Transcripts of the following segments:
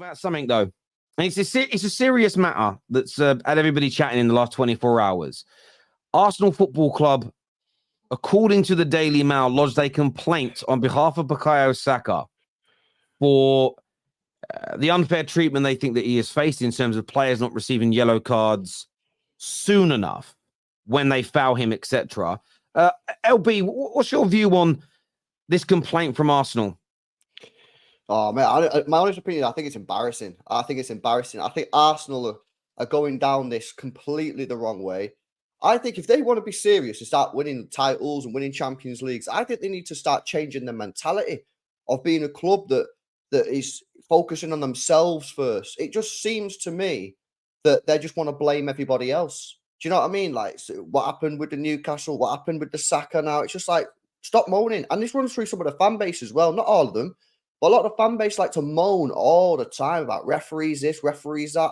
about something though. And it's a serious matter that's had everybody chatting in the last 24 hours. Arsenal Football Club, according to the Daily Mail, lodged a complaint on behalf of Bukayo Saka for the unfair treatment they think that he has faced in terms of players not receiving yellow cards soon enough when they foul him, etc. LB, what's your view on this complaint from Arsenal? Oh, man, my honest opinion, I think it's embarrassing. I think Arsenal are going down this completely the wrong way. I think if they want to be serious and start winning titles and winning Champions Leagues, I think they need to start changing their mentality of being a club that is focusing on themselves first. It just seems to me that they just want to blame everybody else. Do you know what I mean? Like, so what happened with the Newcastle? What happened with the Saka now? It's just like, stop moaning. And this runs through some of the fan base as well. Not all of them, but a lot of the fan base like to moan all the time about referees this, referees that.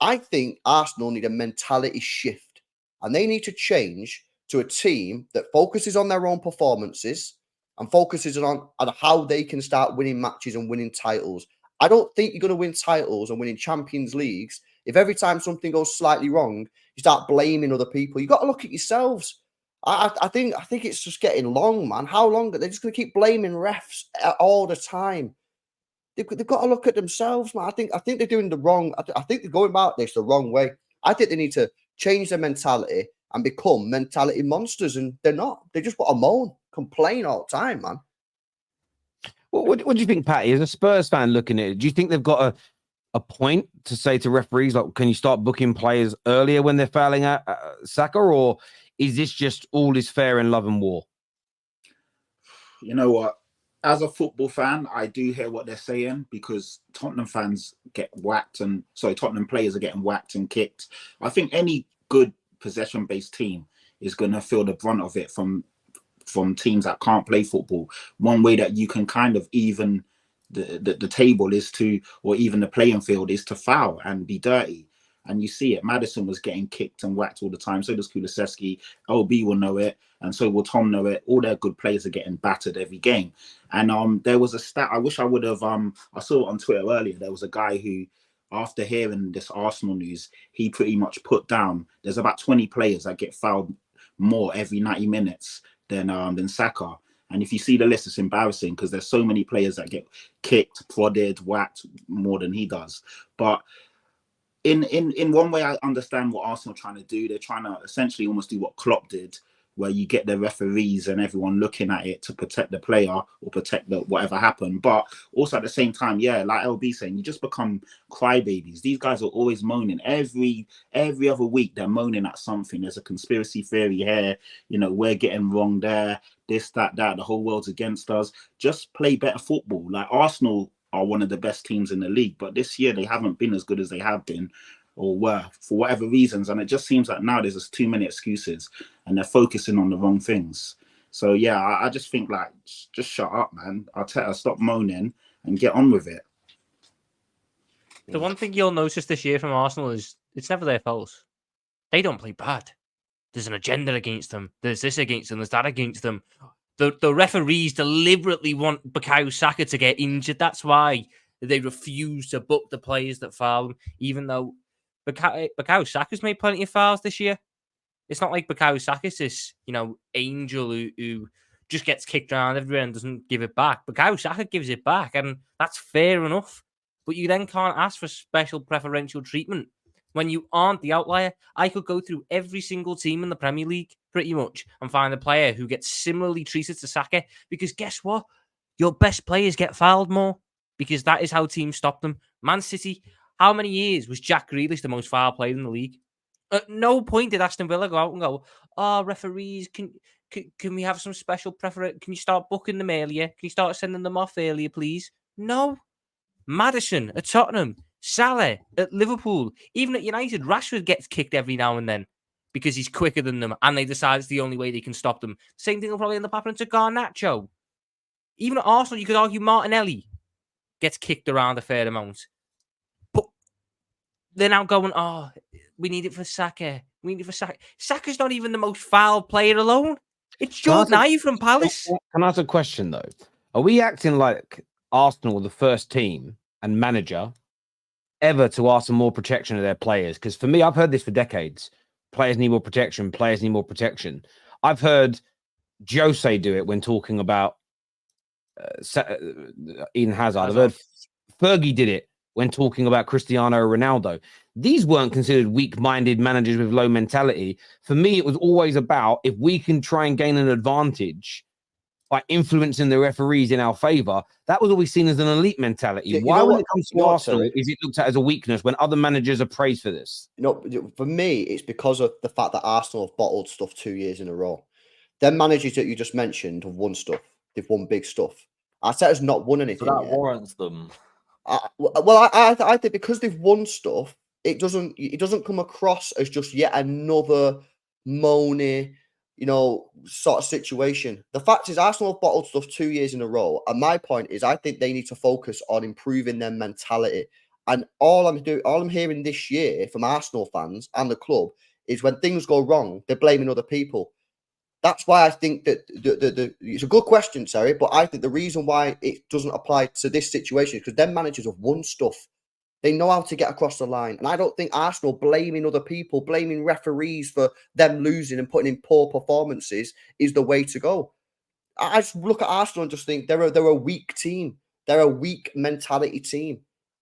I think Arsenal need a mentality shift. And they need to change to a team that focuses on their own performances and focuses on how they can start winning matches and winning titles. I don't think you're going to win titles and winning Champions Leagues if every time something goes slightly wrong, you start blaming other people. You've got to look at yourselves. I think it's just getting long, man. How long? They're just going to keep blaming refs all the time. They've got to look at themselves, man. I think they're doing the wrong. I think they're going about this the wrong way. I think they need to change their mentality and become mentality monsters, and they're not. They just want to moan, complain all the time, man. What do you think, Patty? As a Spurs fan looking at it, do you think they've got a point to say to referees, like, can you start booking players earlier when they're fouling at Saka, or is this just all is fair in love and war? You know what? As a football fan, I do hear what they're saying, because Tottenham fans get whacked, and Tottenham players are getting whacked and kicked. I think any good possession-based team is going to feel the brunt of it from teams that can't play football. One way that you can kind of even the table is to, or even the playing field, is to foul and be dirty. And you see it. Maddison was getting kicked and whacked all the time. So does Kulusevski. LB will know it. And so will Tom know it. All their good players are getting battered every game. And there was a stat, I wish I would have, I saw it on Twitter earlier. There was a guy who, after hearing this Arsenal news, he pretty much put down, there's about 20 players that get fouled more every 90 minutes than Saka. And if you see the list, it's embarrassing, because there's so many players that get kicked, prodded, whacked more than he does. But in one way, I understand what Arsenal are trying to do. They're trying to essentially almost do what Klopp did, where you get the referees and everyone looking at it to protect the player or protect whatever happened. But also at the same time, yeah, like LB saying, you just become crybabies. These guys are always moaning. Every other week, they're moaning at something. There's a conspiracy theory here. You know, we're getting wrong there. This, that. The whole world's against us. Just play better football. Like, Arsenal are one of the best teams in the league, but this year they haven't been as good as they have been, or were, for whatever reasons. And it just seems like now there's just too many excuses and they're focusing on the wrong things. So yeah, I just think, like, just shut up, man. Arteta, stop moaning and get on with it. The one thing you'll notice this year from Arsenal is it's never their fault. They don't play bad. There's an agenda against them. There's this against them. There's that against them. The referees deliberately want Bukayo Saka to get injured. That's why they refuse to book the players that foul him, even though Bukayo Saka's made plenty of fouls this year. It's not like Bukayo Saka's this, angel who just gets kicked around everywhere and doesn't give it back. Bukayo Saka gives it back, and that's fair enough. But you then can't ask for special preferential treatment when you aren't the outlier. I could go through every single team in the Premier League pretty much and find a player who gets similarly treated to Saka, because guess what? Your best players get fouled more, because that is how teams stop them. Man City, how many years was Jack Grealish the most foul player in the league? At no point did Aston Villa go out and go, referees, can we have some special preference? Can you start booking them earlier? Can you start sending them off earlier, please? No. Maddison at Tottenham, Salah at Liverpool, even at United, Rashford gets kicked every now and then because he's quicker than them and they decide it's the only way they can stop them. Same thing will probably end up happening to Garnacho. Even at Arsenal, you could argue Martinelli gets kicked around a fair amount. But they're now going, we need it for Saka. We need it for Saka. Saka's not even the most foul player alone. It's Jordan Ayew from Palace. Can I ask a question, though? Are we acting like Arsenal were the first team and manager ever to ask for more protection of their players. Because for me, I've heard this for decades. Players need more protection. Players need more protection. I've heard Jose do it when talking about Eden Hazard. I've heard Fergie did it when talking about Cristiano Ronaldo. These weren't considered weak-minded managers with low mentality. For me, it was always about if we can try and gain an advantage by influencing the referees in our favor, that was always seen as an elite mentality. You Why, know when what- it comes to you know what, Arsenal, Terry? is it looked at as a weakness when other managers are praised for this? For me, it's because of the fact that Arsenal have bottled stuff 2 years in a row. Them managers that you just mentioned have won stuff. They've won big stuff. Arteta's not won So anything that yet. warrants them. I think because they've won stuff, it doesn't come across as just yet another moany, sort of situation. The fact is, Arsenal have bottled stuff 2 years in a row, and my point is, I think they need to focus on improving their mentality. And all I'm hearing this year from Arsenal fans and the club is when things go wrong, they're blaming other people. That's why I think that it's a good question, Terry, but I think the reason why it doesn't apply to this situation is because them managers have won stuff. They know how to get across the line. And I don't think Arsenal blaming other people, blaming referees for them losing and putting in poor performances is the way to go. I just look at Arsenal and just think they're a weak team. They're a weak mentality team.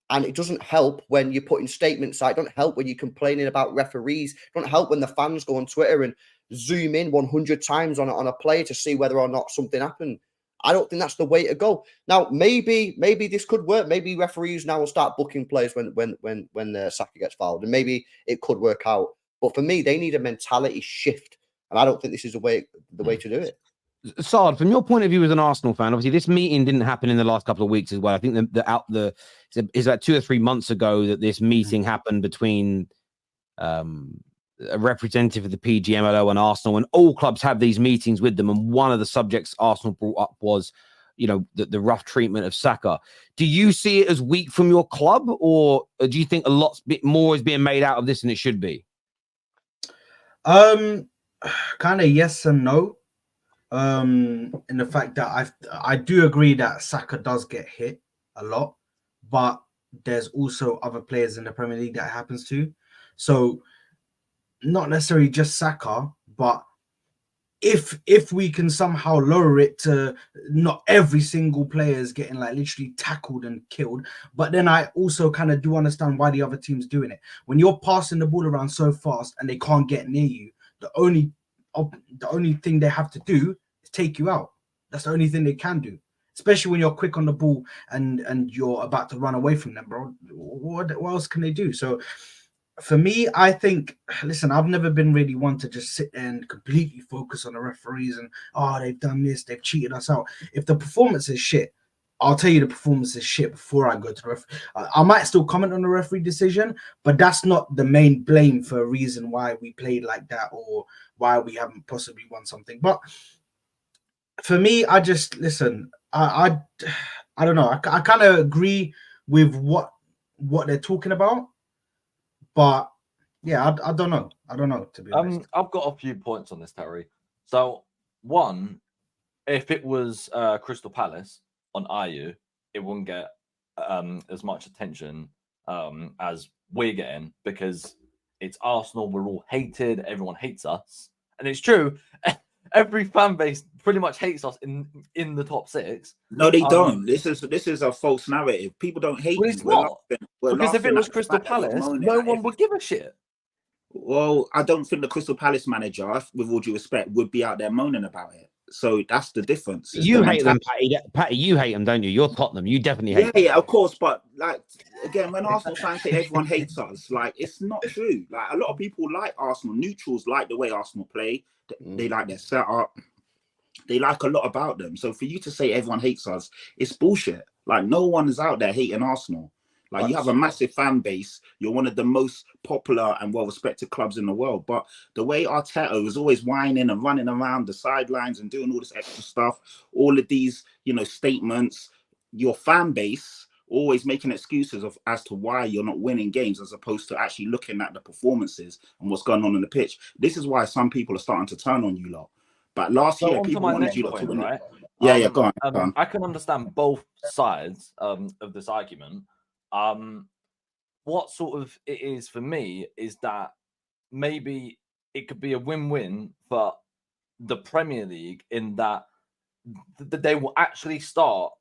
And it doesn't help when you're putting statements out. It doesn't help when you're complaining about referees. It doesn't help when the fans go on Twitter and zoom in 100 times on a player to see whether or not something happened. I don't think that's the way to go. Now, maybe this could work. Maybe referees now will start booking players when Saka gets fouled, and maybe it could work out. But for me, they need a mentality shift, and I don't think this is the way to do it. Saad, from your point of view as an Arsenal fan, obviously this meeting didn't happen in the last couple of weeks as well. I think it's about 2 or 3 months ago that this meeting happened between a representative of the PGMOL and Arsenal, and all clubs have these meetings with them. And one of the subjects Arsenal brought up was, the rough treatment of Saka. Do you see it as weak from your club, or do you think a lot bit more is being made out of this than it should be? Kind of yes and no. In the fact that I do agree that Saka does get hit a lot, but there's also other players in the Premier League that happens to. So not necessarily just Saka, but if we can somehow lower it to not every single player is getting like literally tackled and killed, but then I also kind of do understand why the other team's doing it. When you're passing the ball around so fast and they can't get near you, the only thing they have to do is take you out. That's the only thing they can do, especially when you're quick on the ball and you're about to run away from them, bro. What else can they do? So for me, I think, listen, I've never been really one to just sit there and completely focus on the referees and, they've done this, they've cheated us out. If the performance is shit, I'll tell you the performance is shit before I go to the referee. I might still comment on the referee decision, but that's not the main blame for a reason why we played like that or why we haven't possibly won something. But for me, I just, listen, I don't know. I kind of agree with what they're talking about. But yeah, I don't know. I don't know, to be honest. I've got a few points on this, Terry. So one, if it was Crystal Palace on IU, it wouldn't get as much attention as we're getting because it's Arsenal. We're all hated. Everyone hates us, and it's true. Every fan base pretty much hates us in the top six. No, they don't. This is a false narrative. People don't hate Well, you. it's not. Because if it was at the Crystal fact that you're Palace, moaning no at one would give a shit. Well, I don't think the Crystal Palace manager, with all due respect, would be out there moaning about it. So that's the difference. You hate them, Patty. Patty, you hate them, don't you? You're Tottenham. You definitely hate them. Yeah, of course. But like again, when Arsenal fans say everyone hates us, like it's not true. Like a lot of people like Arsenal. Neutrals like the way Arsenal play. They like their setup. They like a lot about them. So for you to say everyone hates us, it's bullshit. Like no one is out there hating Arsenal. Like you have a massive fan base. You're one of the most popular and well-respected clubs in the world. But the way Arteta is always whining and running around the sidelines and doing all this extra stuff, all of these, statements, your fan base always making excuses as to why you're not winning games as opposed to actually looking at the performances and what's going on the pitch. This is why some people are starting to turn on you lot. But last year, people wanted you lot to win. Right? Yeah, go on. I can understand both sides of this argument. what sort of it is for me is that maybe it could be a win-win for the Premier League in that they will actually start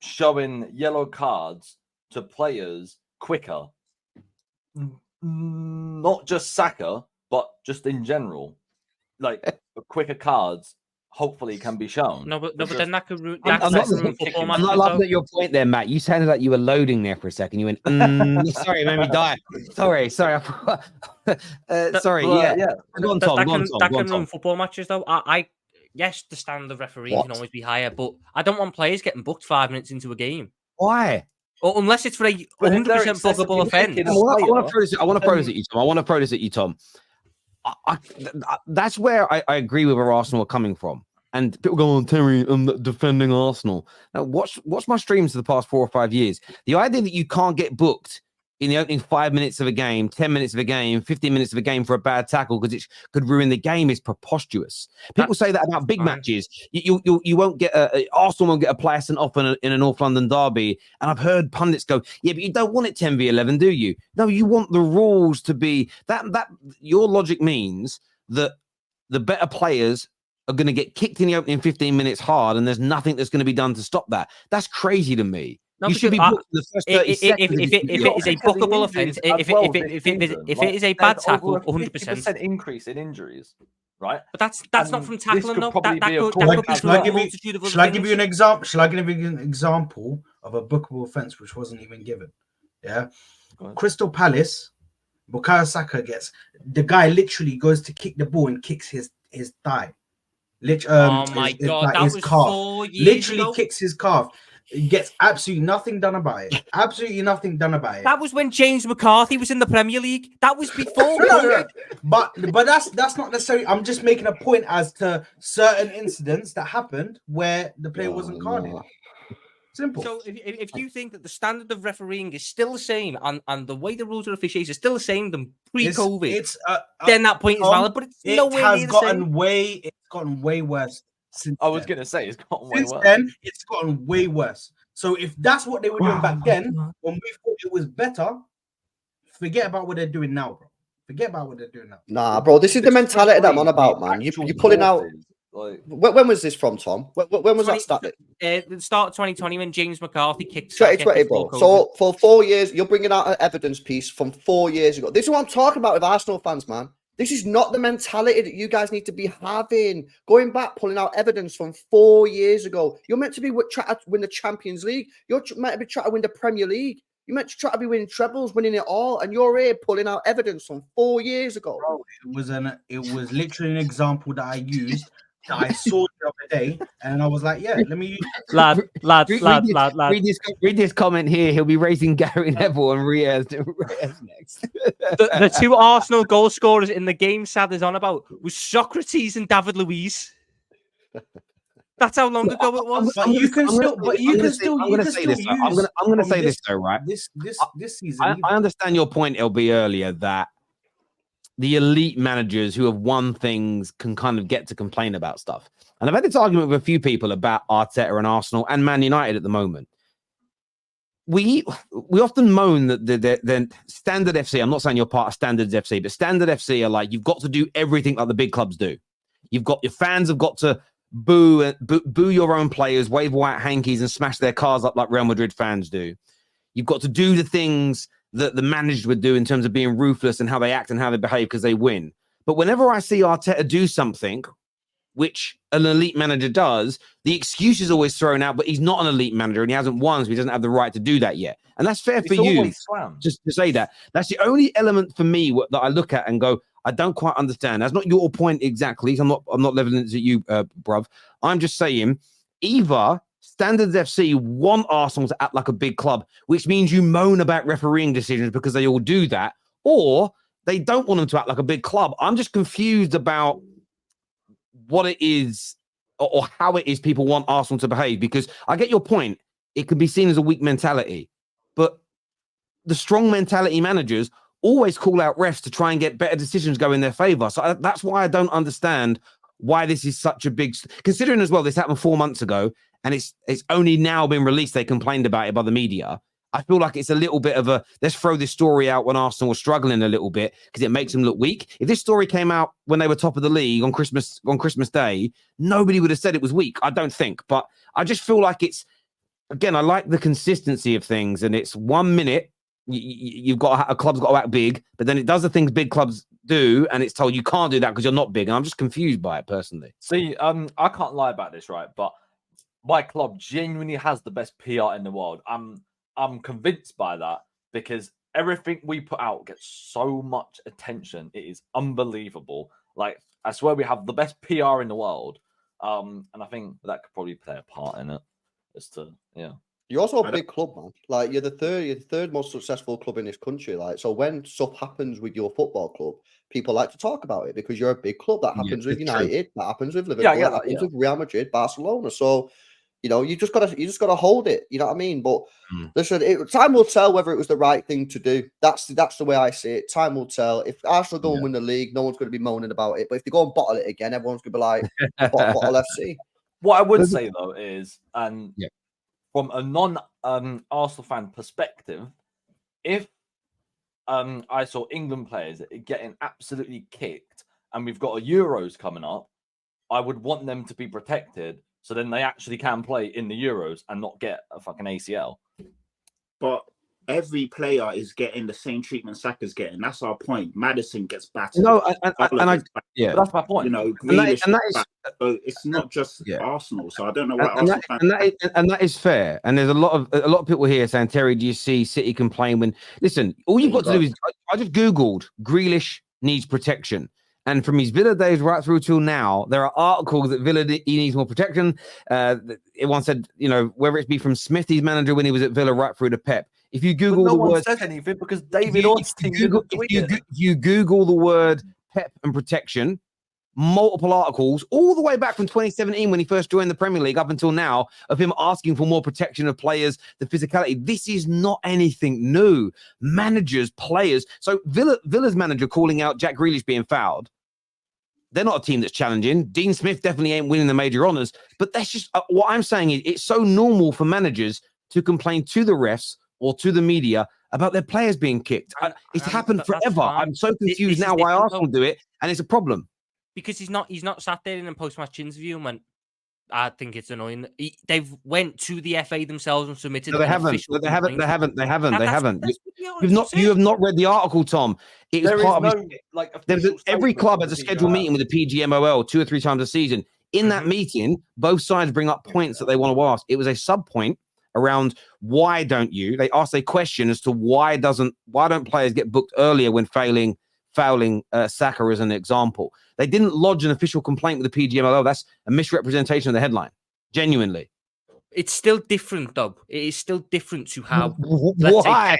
showing yellow cards to players quicker. Not just Saka, but just in general. Like quicker cards hopefully can be shown. No, but then that could ruin I'm not football I'm matches. not laughing at your point there, Matt. You sounded like you were loading there for a second. You went, sorry, it made me die. Sorry. Sorry. Yeah. Go on, Tom. That can ruin football matches, though. Yes, the standard of refereeing can always be higher, but I don't want players getting booked 5 minutes into a game. Why? Or unless it's for a 100% bookable offence. I want to throw this at you, Tom. I want to throw this at you, Tom. That's where I agree with where Arsenal are coming from. And people go on, Terry, defending Arsenal. Now, watch my streams for the past 4 or 5 years. The idea that you can't get booked in the opening 5 minutes of a game, 10 minutes of a game, 15 minutes of a game for a bad tackle because it could ruin the game is preposterous. People say that about big matches. You won't get Arsenal won't get a player sent off in a North London derby. And I've heard pundits go, yeah, but you don't want it 10v11, do you? No, you want the rules to be that your logic means that the better players are going to get kicked in the opening 15 minutes hard, and there's nothing that's going to be done to stop that. That's crazy to me. No, you should be booked in the first 30 seconds. If it is a bookable offence, if it is a bad tackle, 100% increase in injuries, right? But that's not from tackling, though. Shall I give you an example? Shall I give you an example of a bookable offence which wasn't even given? Yeah, Crystal Palace, Bukayo Saka the guy literally goes to kick the ball and kicks his thigh. Oh my God, that was calf. 4 years Literally ago. kicks his calf. Gets absolutely nothing done about it. Absolutely nothing done about it. That was when James McCarthy was in the Premier League. That was before. No. But that's not necessarily. I'm just making a point as to certain incidents that happened where the player wasn't carded. Simple. So if you think that the standard of refereeing is still the same and the way the rules are officiated is still the same than pre-COVID, then that point is valid. But it's nowhere near the same. It's gotten way worse. I was going to say it's gotten way worse. Then it's gotten way worse. So if that's what they were doing back then, when we thought it was better, forget about what they're doing now, bro. Forget about what they're doing now. Nah, bro, this is the mentality that I'm on about, man. You're pulling out. Like, when was this from, Tom? When was that started? The start of 2020 when James McCarthy kicked. 2020, bro. So for 4 years, you're bringing out an evidence piece from 4 years ago. This is what I'm talking about with Arsenal fans, man. This is not the mentality that you guys need to be having. Going back, pulling out evidence from 4 years ago. You're meant to be trying to win the Champions League. You're meant to be trying to win the Premier League. You're meant to try to be winning trebles, winning it all, and you're here pulling out evidence from 4 years ago. Bro, it was literally an example that I used. That I saw the other day, and I was like, "Yeah, let me." Lad. Read this comment here. He'll be raising Gary Neville and Reyes next. The two Arsenal goal scorers in the game Sad is on about was Socrates and David Luiz. That's how long ago it was. I'm going to say this though, right? This season, I understand your point, LB, earlier that the elite managers who have won things can kind of get to complain about stuff. And I've had this argument with a few people about Arteta and Arsenal and Man United at the moment. We often moan that the Standard FC, I'm not saying you're part of Standards FC, but Standard FC are like, you've got to do everything like the big clubs do. Your fans have got to boo your own players, wave white hankies and smash their cars up like Real Madrid fans do. You've got to do the things that the managed would do in terms of being ruthless and how they act and how they behave because they win. But whenever I see Arteta do something, which an elite manager does, the excuse is always thrown out, but he's not an elite manager and he hasn't won, so he doesn't have the right to do that yet. And that's fair for you just to say that. That's the only element for me that I look at and go, I don't quite understand. That's not your point exactly. I'm not leveling it at you, bruv. I'm just saying either Standards FC want Arsenal to act like a big club, which means you moan about refereeing decisions because they all do that, or they don't want them to act like a big club. I'm just confused about what it is or how it is people want Arsenal to behave, because I get your point. It could be seen as a weak mentality, but the strong mentality managers always call out refs to try and get better decisions go in their favor. So that's why I don't understand why this is such a big, considering as well, this happened 4 months ago and it's only now been released. They complained about it by the media. I feel like it's a little bit of a let's throw this story out when Arsenal was struggling a little bit because it makes them look weak. If this story came out when they were top of the league on Christmas Day, nobody would have said it was weak. I don't think, but I just feel like it's again. I like the consistency of things, and it's 1 minute you've got a club's got to act big, but then it does the things big clubs do, and it's told you can't do that because you're not big. And I'm just confused by it personally. See, I can't lie about this, right? But my club genuinely has the best PR in the world. I'm convinced by that because everything we put out gets so much attention. It is unbelievable. Like, I swear we have the best PR in the world. And I think that could probably play a part in it. You're also a big club, man. Like, you're the third most successful club in this country. Like, so when stuff happens with your football club, people like to talk about it because you're a big club. That happens with United, that happens with Liverpool, that happens with Real Madrid, Barcelona. So, you just gotta hold it. You know what I mean? But listen, time will tell whether it was the right thing to do. That's the way I see it. Time will tell. If Arsenal go and win the league, no one's going to be moaning about it. But if they go and bottle it again, everyone's going to be like, bottle FC. What I would say though is, from a non-Arsenal fan perspective, if I saw England players getting absolutely kicked, and we've got a Euros coming up, I would want them to be protected. So then they actually can play in the Euros and not get a fucking ACL. But every player is getting the same treatment Saka's getting. That's our point. Madison gets battered. No, and that's my point. You know, so it's not just Arsenal. So I don't know why that is fair. And there's a lot of people here saying, Terry, do you see City complain when? Listen, all you've got to do is I just googled Grealish needs protection. And from his Villa days right through till now, there are articles that Villa he needs more protection. One said, whether it be from Smith, his manager when he was at Villa, right through to Pep. If you Google the word, says anything because David Ornstein if you Google the word Pep and protection, multiple articles all the way back from 2017 when he first joined the Premier League up until now of him asking for more protection of players, the physicality. This is not anything new. Managers, players. So Villa's manager calling out Jack Grealish being fouled. They're not a team that's challenging. Dean Smith definitely ain't winning the major honours. But that's just what I'm saying is it's so normal for managers to complain to the refs or to the media about their players being kicked. It's happened forever. I'm so confused now why Arsenal do it, and it's a problem. Because he's not sat there in a post-match interview and went, I think it's annoying. They've went to the FA themselves and submitted. No, they haven't. They haven't. You have not read the article, Tom. It was part of every club has a scheduled meeting with the PGMOL 2 or 3 times a season. In that meeting, both sides bring up points that they want to ask. It was a sub point around why don't you? They asked a question as to why don't players get booked earlier when fouling Saka as an example. They didn't lodge an official complaint with the PGMOL. That's a misrepresentation of the headline. Genuinely. It's still different, though. It is still different to how. Why?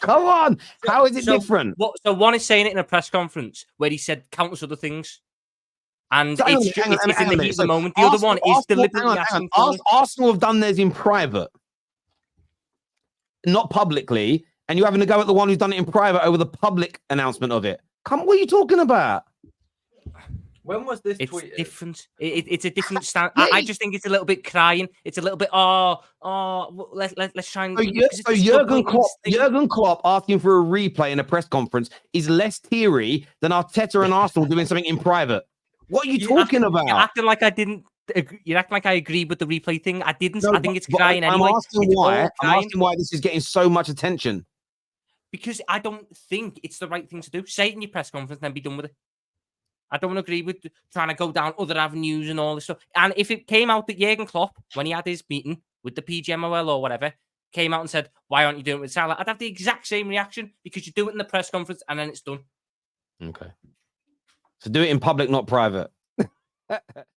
Come on. How is it different? So one is saying it in a press conference where he said countless other things. And it's in the heat of the moment. The other one is deliberately asking for it. Arsenal have done theirs in private, not publicly. And you're having to go at the one who's done it in private over the public announcement of it. What are you talking about? When was this it's tweeted? Different. It's a different stand. I just think it's a little bit crying. It's a little bit, let's try and... So Jurgen Klopp asking for a replay in a press conference is less teary than Arteta and Arsenal doing something in private. What are you talking about? You're acting like I didn't... You're acting like I agreed with the replay thing. I didn't. I think it's crying anyway. I'm asking why this is getting so much attention. Because I don't think it's the right thing to do. Say it in your press conference and then be done with it. I don't agree with trying to go down other avenues and all this stuff. And if it came out that Jurgen Klopp, when he had his meeting with the PGMOL or whatever, came out and said, why aren't you doing it with Salah? I'd have the exact same reaction because you do it in the press conference and then it's done. Okay. So do it in public, not private.